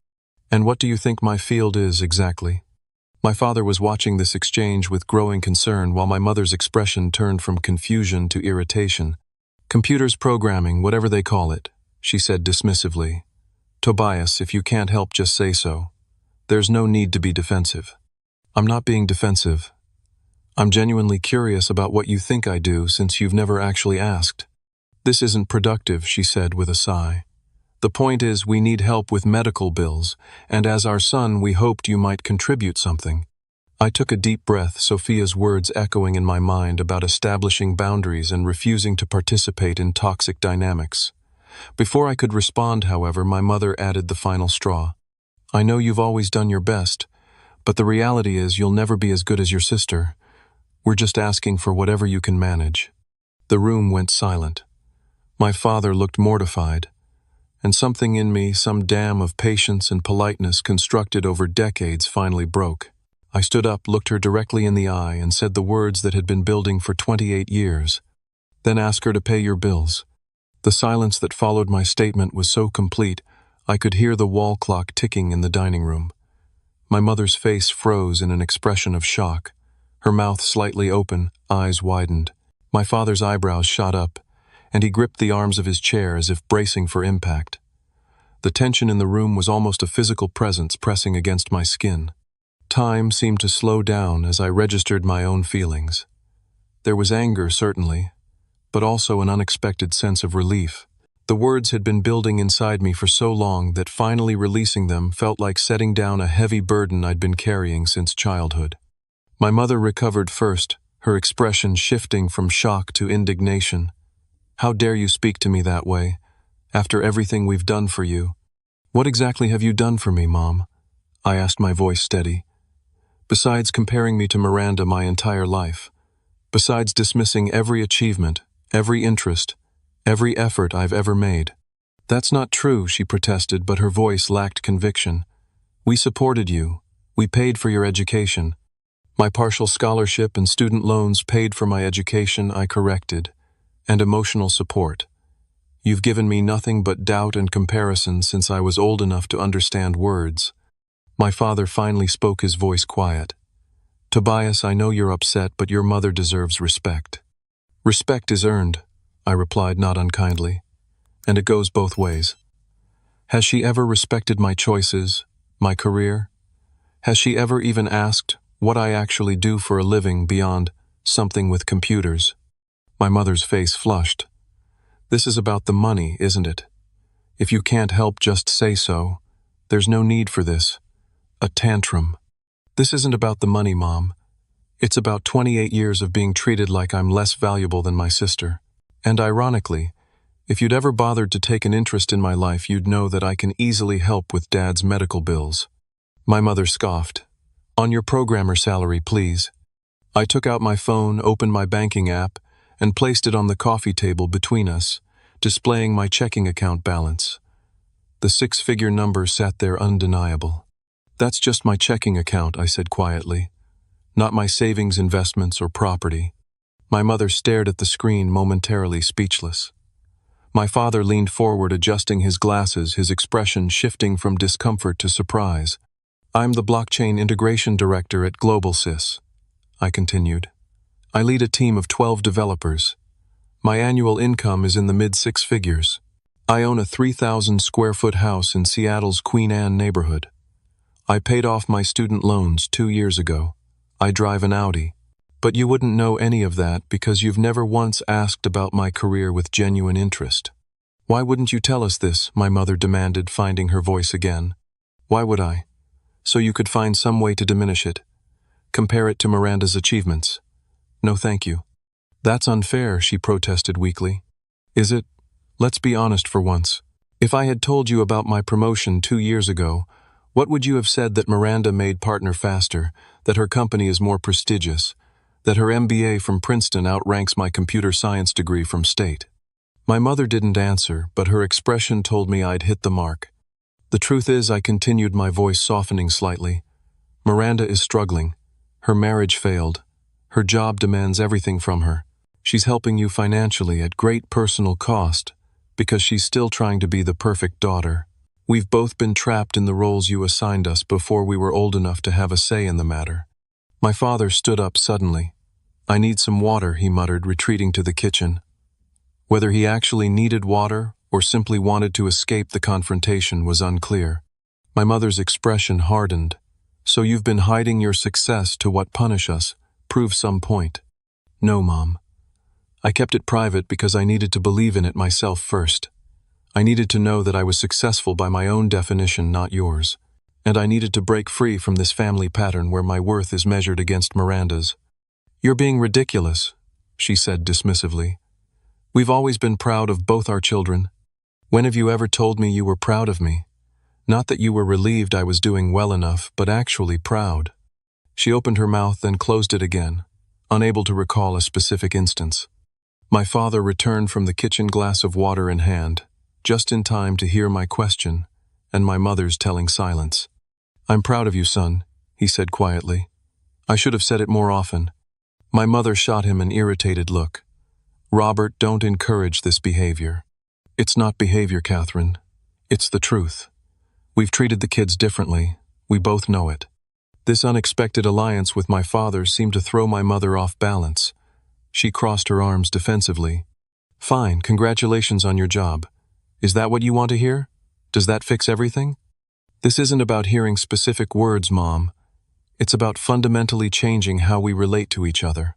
"And what do you think my field is exactly?" My father was watching this exchange with growing concern, while my mother's expression turned from confusion to irritation. "Computers, programming, whatever they call it," she said dismissively. "Tobias, if you can't help, just say so. There's no need to be defensive." "I'm not being defensive. I'm genuinely curious about what you think I do, since you've never actually asked." "This isn't productive," she said with a sigh. "The point is, we need help with medical bills, and as our son, we hoped you might contribute something." I took a deep breath, Sophia's words echoing in my mind about establishing boundaries and refusing to participate in toxic dynamics. Before I could respond, however, my mother added the final straw. "I know you've always done your best, but the reality is you'll never be as good as your sister. We're just asking for whatever you can manage." The room went silent. My father looked mortified, and something in me, some dam of patience and politeness constructed over decades, finally broke. I stood up, looked her directly in the eye, and said the words that had been building for 28 years. "Then ask her to pay your bills." The silence that followed my statement was so complete, I could hear the wall clock ticking in the dining room. My mother's face froze in an expression of shock. Her mouth slightly open, eyes widened. My father's eyebrows shot up, and he gripped the arms of his chair as if bracing for impact. The tension in the room was almost a physical presence pressing against my skin. Time seemed to slow down as I registered my own feelings. There was anger, certainly, but also an unexpected sense of relief. The words had been building inside me for so long that finally releasing them felt like setting down a heavy burden I'd been carrying since childhood. My mother recovered first, her expression shifting from shock to indignation. "How dare you speak to me that way, after everything we've done for you?" "What exactly have you done for me, Mom?" I asked, my voice steady. "Besides comparing me to Miranda my entire life, besides dismissing every achievement, every interest, every effort I've ever made." "That's not true," she protested, but her voice lacked conviction. "We supported you. We paid for your education. My partial scholarship and student loans paid for my education," I corrected, "and emotional support. You've given me nothing but doubt and comparison since I was old enough to understand words. My father finally spoke, his voice quiet. Tobias, I know you're upset, but your mother deserves respect. Respect is earned, I replied not unkindly. And it goes both ways. Has she ever respected my choices, my career? Has she ever even asked what I actually do for a living beyond something with computers? My mother's face flushed. This is about the money, isn't it? If you can't help, just say so. There's no need for this. A tantrum. This isn't about the money, Mom. It's about 28 years of being treated like I'm less valuable than my sister. And ironically, if you'd ever bothered to take an interest in my life, you'd know that I can easily help with Dad's medical bills. My mother scoffed. On your programmer salary, please. I took out my phone, opened my banking app, and placed it on the coffee table between us, displaying my checking account balance. The six-figure number sat there undeniable. That's just my checking account, I said quietly. Not my savings, investments, or property. My mother stared at the screen, momentarily speechless. My father leaned forward, adjusting his glasses, his expression shifting from discomfort to surprise. I'm the blockchain integration director at GlobalSys, I continued. I lead a team of 12 developers. My annual income is in the mid-six figures. I own a 3,000 square foot house in Seattle's Queen Anne neighborhood. I paid off my student loans 2 years ago. I drive an Audi. But you wouldn't know any of that because you've never once asked about my career with genuine interest. Why wouldn't you tell us this? My mother demanded, finding her voice again. Why would I? So you could find some way to diminish it. Compare it to Miranda's achievements. No, thank you. That's unfair, she protested weakly. Is it? Let's be honest for once. If I had told you about my promotion 2 years ago, what would you have said? That Miranda made partner faster, that her company is more prestigious, that her MBA from Princeton outranks my computer science degree from State? My mother didn't answer, but her expression told me I'd hit the mark. The truth is, I continued, my voice softening slightly, Miranda is struggling. Her marriage failed. Her job demands everything from her. She's helping you financially at great personal cost because she's still trying to be the perfect daughter. We've both been trapped in the roles you assigned us before we were old enough to have a say in the matter. My father stood up suddenly. I need some water, he muttered, retreating to the kitchen. Whether he actually needed water or simply wanted to escape the confrontation was unclear. My mother's expression hardened. So you've been hiding your success to what punish us, prove some point. No, Mom. I kept it private because I needed to believe in it myself first. I needed to know that I was successful by my own definition, not yours. And I needed to break free from this family pattern where my worth is measured against Miranda's. You're being ridiculous, she said dismissively. We've always been proud of both our children. When have you ever told me you were proud of me? Not that you were relieved I was doing well enough, but actually proud. She opened her mouth, then closed it again, unable to recall a specific instance. My father returned from the kitchen, glass of water in hand, just in time to hear my question and my mother's telling silence. I'm proud of you, son, he said quietly. I should have said it more often. My mother shot him an irritated look. Robert, don't encourage this behavior. It's not behavior, Catherine. It's the truth. We've treated the kids differently. We both know it. This unexpected alliance with my father seemed to throw my mother off balance. She crossed her arms defensively. Fine, congratulations on your job. Is that what you want to hear? Does that fix everything? This isn't about hearing specific words, Mom. It's about fundamentally changing how we relate to each other.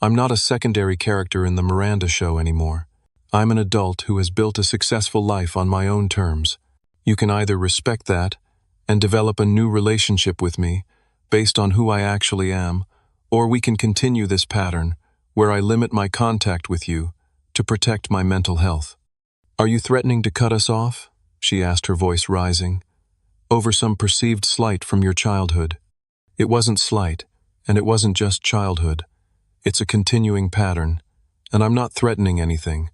I'm not a secondary character in the Miranda show anymore. I'm an adult who has built a successful life on my own terms. You can either respect that and develop a new relationship with me based on who I actually am, or we can continue this pattern where I limit my contact with you to protect my mental health. Are you threatening to cut us off? She asked, her voice rising. Over some perceived slight from your childhood. It wasn't slight, and it wasn't just childhood. It's a continuing pattern, and I'm not threatening anything.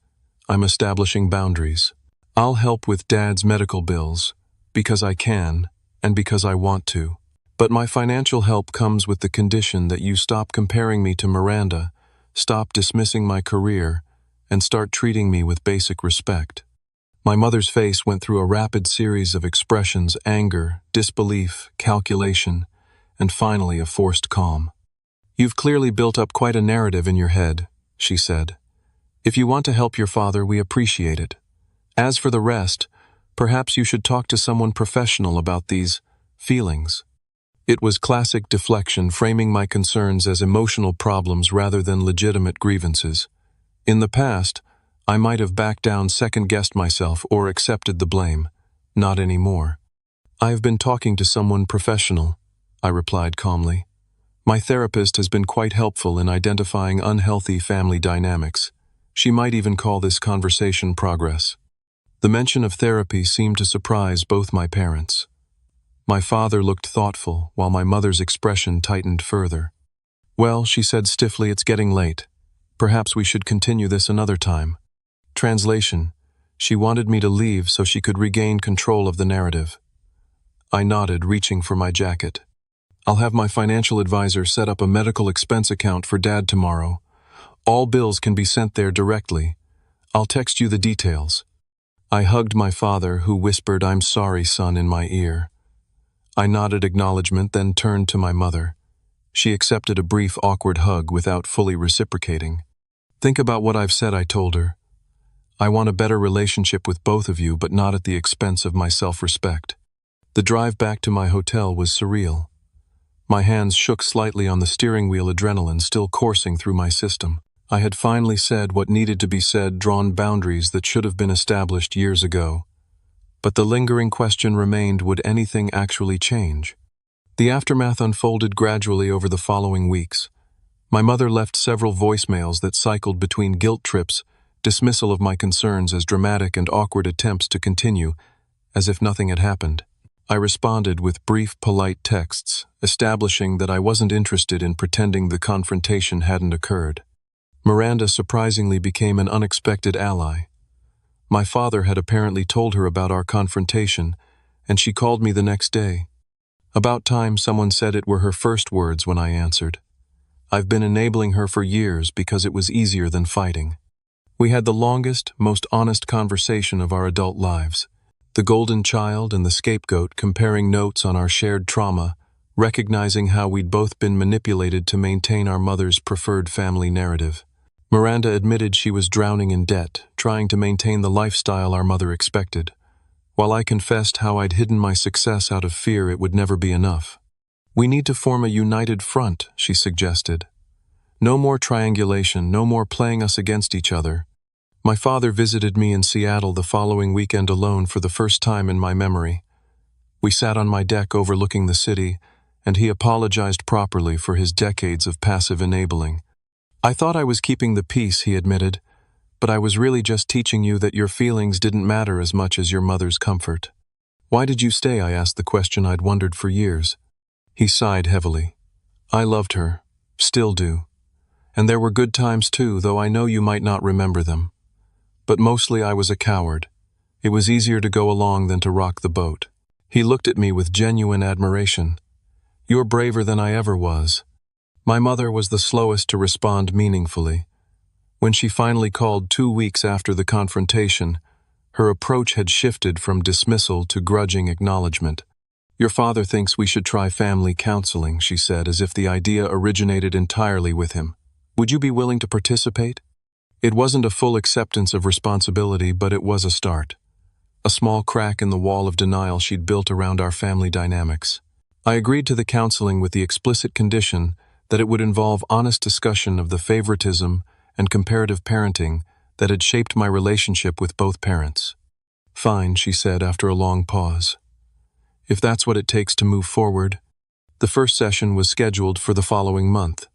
I'm establishing boundaries. I'll help with Dad's medical bills, because I can, and because I want to. But my financial help comes with the condition that you stop comparing me to Miranda, stop dismissing my career, and start treating me with basic respect. My mother's face went through a rapid series of expressions: anger, disbelief, calculation, and finally a forced calm. "You've clearly built up quite a narrative in your head," she said. "If you want to help your father, we appreciate it. As for the rest, perhaps you should talk to someone professional about these feelings." It was classic deflection, framing my concerns as emotional problems rather than legitimate grievances. In the past, I might have backed down, second-guessed myself, or accepted the blame. Not anymore. "I have been talking to someone professional," I replied calmly. "My therapist has been quite helpful in identifying unhealthy family dynamics. She might even call this conversation progress." The mention of therapy seemed to surprise both my parents. My father looked thoughtful, while my mother's expression tightened further. "Well," she said stiffly, "it's getting late. Perhaps we should continue this another time." Translation: she wanted me to leave so she could regain control of the narrative. I nodded, reaching for my jacket. "I'll have my financial advisor set up a medical expense account for Dad tomorrow. All bills can be sent there directly. I'll text you the details." I hugged my father, who whispered, "I'm sorry, son," in my ear. I nodded acknowledgement, then turned to my mother. She accepted a brief, awkward hug without fully reciprocating. "Think about what I've said," I told her. "I want a better relationship with both of you, but not at the expense of my self-respect." The drive back to my hotel was surreal. My hands shook slightly on the steering wheel, adrenaline still coursing through my system. I had finally said what needed to be said, drawn boundaries that should have been established years ago. But the lingering question remained: would anything actually change? The aftermath unfolded gradually over the following weeks. My mother left several voicemails that cycled between guilt trips, dismissal of my concerns as dramatic, and awkward attempts to continue, as if nothing had happened. I responded with brief, polite texts, establishing that I wasn't interested in pretending the confrontation hadn't occurred. Miranda surprisingly became an unexpected ally. My father had apparently told her about our confrontation, and she called me the next day. "About time," someone said. It were her first words when I answered. "I've been enabling her for years because it was easier than fighting." We had the longest, most honest conversation of our adult lives. The golden child and the scapegoat, comparing notes on our shared trauma, recognizing how we'd both been manipulated to maintain our mother's preferred family narrative. Miranda admitted she was drowning in debt, trying to maintain the lifestyle our mother expected, while I confessed how I'd hidden my success out of fear it would never be enough. "We need to form a united front," she suggested. "No more triangulation, no more playing us against each other." My father visited me in Seattle the following weekend alone for the first time in my memory. We sat on my deck overlooking the city, and he apologized properly for his decades of passive enabling. "I thought I was keeping the peace," he admitted, "but I was really just teaching you that your feelings didn't matter as much as your mother's comfort." "Why did you stay?" I asked, the question I'd wondered for years. He sighed heavily. "I loved her, still do. And there were good times too, though I know you might not remember them. But mostly I was a coward. It was easier to go along than to rock the boat." He looked at me with genuine admiration. "You're braver than I ever was." My mother was the slowest to respond meaningfully. When she finally called 2 weeks after the confrontation, her approach had shifted from dismissal to grudging acknowledgement. "Your father thinks we should try family counseling," she said, as if the idea originated entirely with him. "Would you be willing to participate?" It wasn't a full acceptance of responsibility, but it was a start. A small crack in the wall of denial she'd built around our family dynamics. I agreed to the counseling with the explicit condition that it would involve honest discussion of the favoritism and comparative parenting that had shaped my relationship with both parents. "Fine," she said after a long pause. "If that's what it takes to move forward." The first session was scheduled for the following month.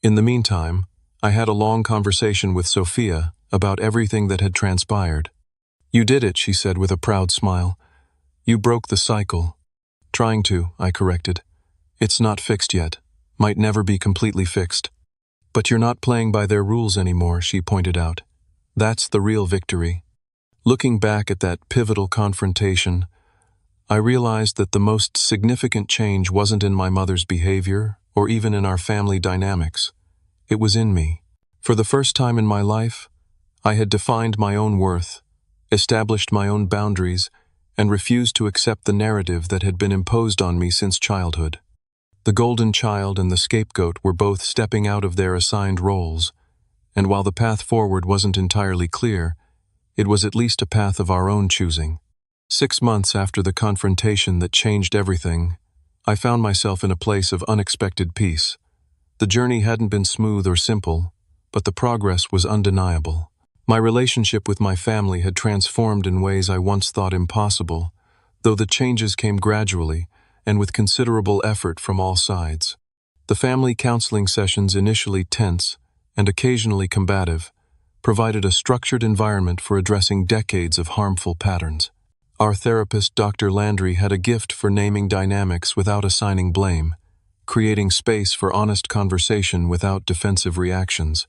In the meantime, I had a long conversation with Sophia about everything that had transpired. "You did it," she said with a proud smile. "You broke the cycle." "Trying to," I corrected. "It's not fixed yet. Might never be completely fixed." "But you're not playing by their rules anymore," she pointed out. "That's the real victory." Looking back at that pivotal confrontation, I realized that the most significant change wasn't in my mother's behavior or even in our family dynamics. It was in me. For the first time in my life, I had defined my own worth, established my own boundaries, and refused to accept the narrative that had been imposed on me since childhood. The golden child and the scapegoat were both stepping out of their assigned roles, and while the path forward wasn't entirely clear, it was at least a path of our own choosing. 6 months after the confrontation that changed everything, I found myself in a place of unexpected peace. The journey hadn't been smooth or simple, but the progress was undeniable. My relationship with my family had transformed in ways I once thought impossible, though the changes came gradually and with considerable effort from all sides. The family counseling sessions, initially tense and occasionally combative, provided a structured environment for addressing decades of harmful patterns. Our therapist, Dr. Landry, had a gift for naming dynamics without assigning blame, creating space for honest conversation without defensive reactions.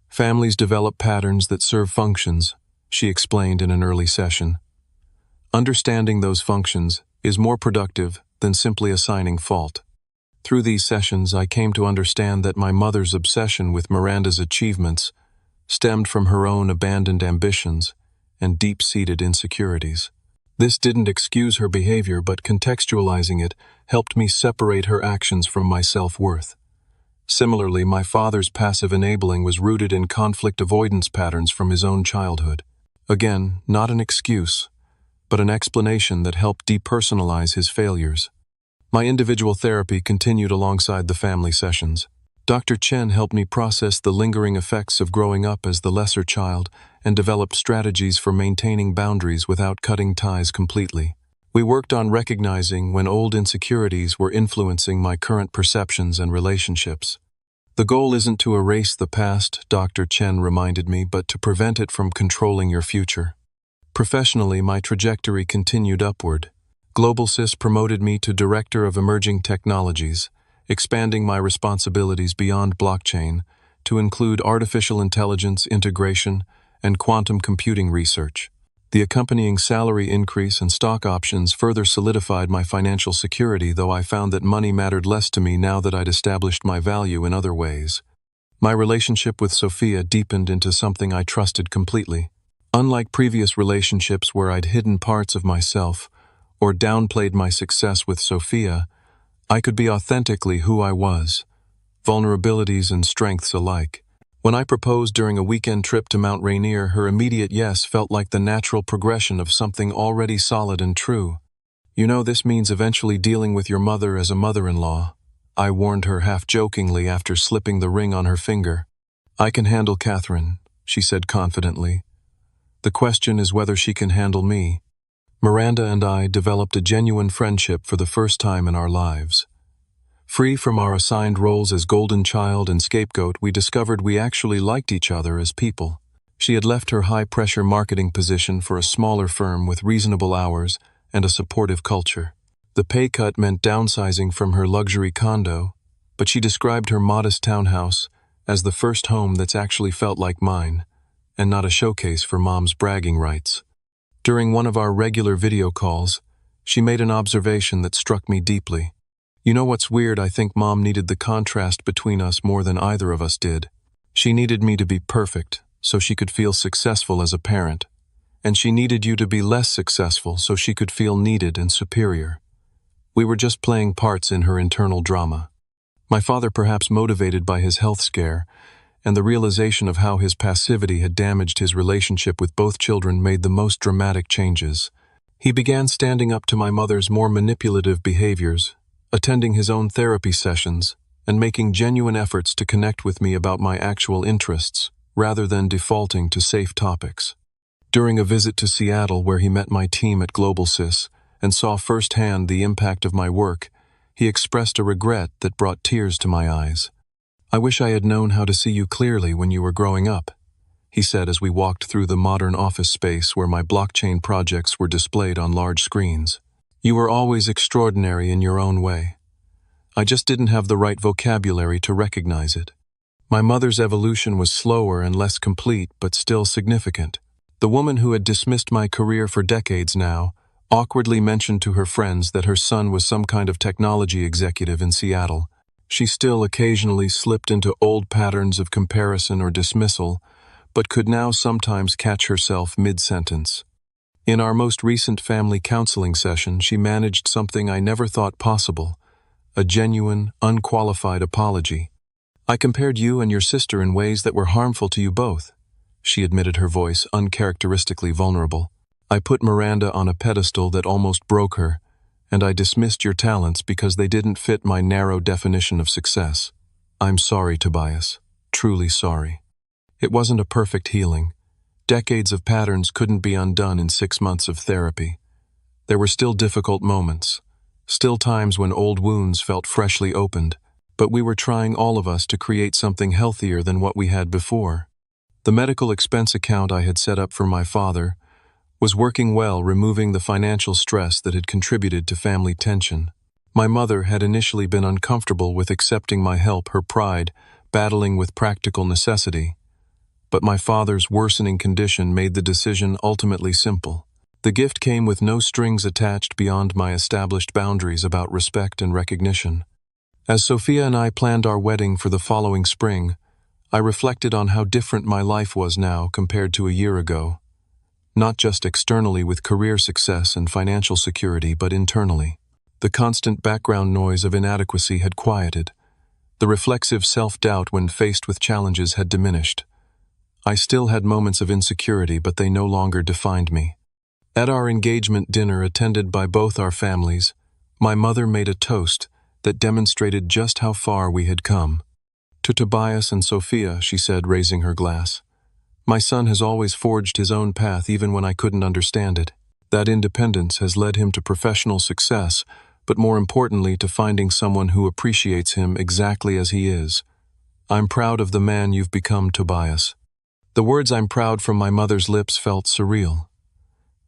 Families develop patterns that serve functions, she explained in an early session. Understanding those functions is more productive than simply assigning fault. Through these sessions, I came to understand that my mother's obsession with Miranda's achievements stemmed from her own abandoned ambitions and deep-seated insecurities. This didn't excuse her behavior, but contextualizing it helped me separate her actions from my self-worth. Similarly, my father's passive enabling was rooted in conflict avoidance patterns from his own childhood. Again, not an excuse, but an explanation that helped depersonalize his failures. My individual therapy continued alongside the family sessions. Dr. Chen helped me process the lingering effects of growing up as the lesser child and developed strategies for maintaining boundaries without cutting ties completely. We worked on recognizing when old insecurities were influencing my current perceptions and relationships. The goal isn't to erase the past, Dr. Chen reminded me, but to prevent it from controlling your future. Professionally, my trajectory continued upward. GlobalSys promoted me to Director of Emerging Technologies, expanding my responsibilities beyond blockchain to include artificial intelligence integration and quantum computing research. The accompanying salary increase and stock options further solidified my financial security, though I found that money mattered less to me now that I'd established my value in other ways. My relationship with Sophia deepened into something I trusted completely. Unlike previous relationships where I'd hidden parts of myself or downplayed my success with Sophia, I could be authentically who I was, vulnerabilities and strengths alike. When I proposed during a weekend trip to Mount Rainier, her immediate yes felt like the natural progression of something already solid and true. "You know, this means eventually dealing with your mother as a mother-in-law," I warned her half-jokingly after slipping the ring on her finger. "I can handle Catherine," she said confidently. "The question is whether she can handle me." Miranda and I developed a genuine friendship for the first time in our lives. Free from our assigned roles as golden child and scapegoat, we discovered we actually liked each other as people. She had left her high-pressure marketing position for a smaller firm with reasonable hours and a supportive culture. The pay cut meant downsizing from her luxury condo, but she described her modest townhouse as the first home that's actually felt like mine, and not a showcase for Mom's bragging rights. During one of our regular video calls, she made an observation that struck me deeply. "You know what's weird? I think Mom needed the contrast between us more than either of us did. She needed me to be perfect so she could feel successful as a parent, and she needed you to be less successful so she could feel needed and superior. We were just playing parts in her internal drama." My father, perhaps motivated by his health scare and the realization of how his passivity had damaged his relationship with both children, made the most dramatic changes. He began standing up to my mother's more manipulative behaviors, attending his own therapy sessions, and making genuine efforts to connect with me about my actual interests, rather than defaulting to safe topics. During a visit to Seattle, where he met my team at GlobalSys and saw firsthand the impact of my work, he expressed a regret that brought tears to my eyes. "I wish I had known how to see you clearly when you were growing up," he said as we walked through the modern office space where my blockchain projects were displayed on large screens. "You were always extraordinary in your own way. I just didn't have the right vocabulary to recognize it." My mother's evolution was slower and less complete, but still significant. The woman who had dismissed my career for decades now awkwardly mentioned to her friends that her son was some kind of technology executive in Seattle. She still occasionally slipped into old patterns of comparison or dismissal, but could now sometimes catch herself mid-sentence. In our most recent family counseling session, she managed something I never thought possible, a genuine, unqualified apology. "I compared you and your sister in ways that were harmful to you both," she admitted, her voice uncharacteristically vulnerable. "I put Miranda on a pedestal that almost broke her, and I dismissed your talents because they didn't fit my narrow definition of success. I'm sorry, Tobias. Truly sorry. It wasn't a perfect healing. Decades of patterns couldn't be undone in 6 months of therapy. There were still difficult moments, still times when old wounds felt freshly opened, but we were trying, all of us, to create something healthier than what we had before. The medical expense account I had set up for my father was working well, removing the financial stress that had contributed to family tension. My mother had initially been uncomfortable with accepting my help, her pride battling with practical necessity. But my father's worsening condition made the decision ultimately simple. The gift came with no strings attached beyond my established boundaries about respect and recognition. As Sophia and I planned our wedding for the following spring, I reflected on how different my life was now compared to a year ago. Not just externally with career success and financial security, but internally. The constant background noise of inadequacy had quieted. The reflexive self-doubt when faced with challenges had diminished. I still had moments of insecurity, but they no longer defined me. At our engagement dinner, attended by both our families, my mother made a toast that demonstrated just how far we had come. "To Tobias and Sophia," she said, raising her glass. "My son has always forged his own path even when I couldn't understand it. That independence has led him to professional success, but more importantly to finding someone who appreciates him exactly as he is. I'm proud of the man you've become, Tobias." The words "I'm proud" from my mother's lips felt surreal.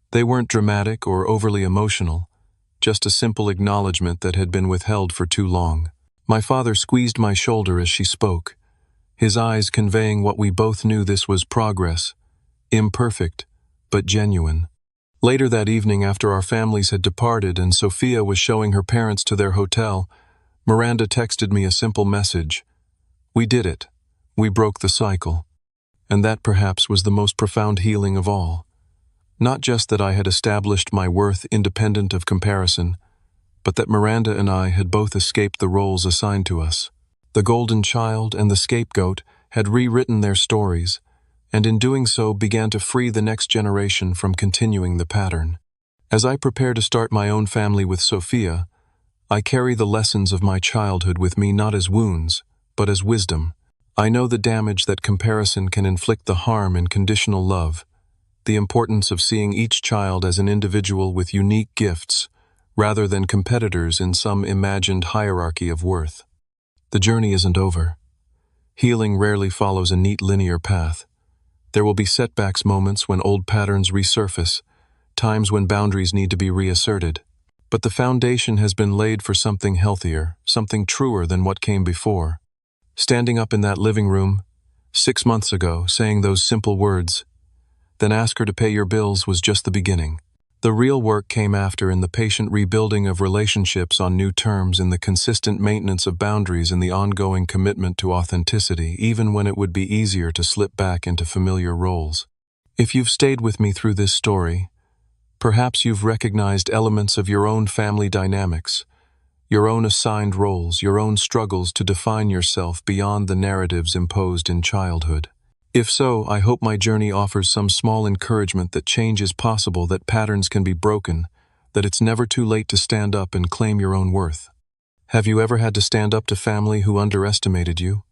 They weren't dramatic or overly emotional, just a simple acknowledgement that had been withheld for too long. My father squeezed my shoulder as she spoke, his eyes conveying what we both knew: this was progress, imperfect, but genuine. Later that evening, after our families had departed and Sophia was showing her parents to their hotel, Miranda texted me a simple message. "We did it. We broke the cycle." And that perhaps was the most profound healing of all. Not just that I had established my worth independent of comparison, but that Miranda and I had both escaped the roles assigned to us. The golden child and the scapegoat had rewritten their stories, and in doing so began to free the next generation from continuing the pattern. As I prepare to start my own family with Sophia, I carry the lessons of my childhood with me, not as wounds, but as wisdom. I know the damage that comparison can inflict, the harm in conditional love, the importance of seeing each child as an individual with unique gifts, rather than competitors in some imagined hierarchy of worth. The journey isn't over. Healing rarely follows a neat linear path. There will be setbacks, moments when old patterns resurface, times when boundaries need to be reasserted. But the foundation has been laid for something healthier, something truer than what came before. Standing up in that living room 6 months ago, saying those simple words, "Then ask her to pay your bills," was just the beginning. The real work came after, in the patient rebuilding of relationships on new terms, in the consistent maintenance of boundaries, in the ongoing commitment to authenticity, even when it would be easier to slip back into familiar roles. If you've stayed with me through this story, perhaps you've recognized elements of your own family dynamics, your own assigned roles, your own struggles to define yourself beyond the narratives imposed in childhood. If so, I hope my journey offers some small encouragement that change is possible, that patterns can be broken, that it's never too late to stand up and claim your own worth. Have you ever had to stand up to family who underestimated you?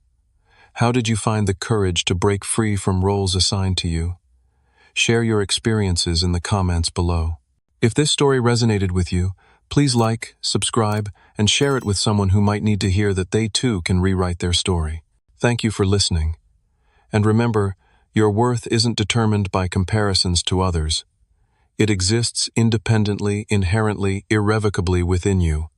How did you find the courage to break free from roles assigned to you? Share your experiences in the comments below. If this story resonated with you, please like, subscribe, and share it with someone who might need to hear that they too can rewrite their story. Thank you for listening. And remember, your worth isn't determined by comparisons to others. It exists independently, inherently, irrevocably within you.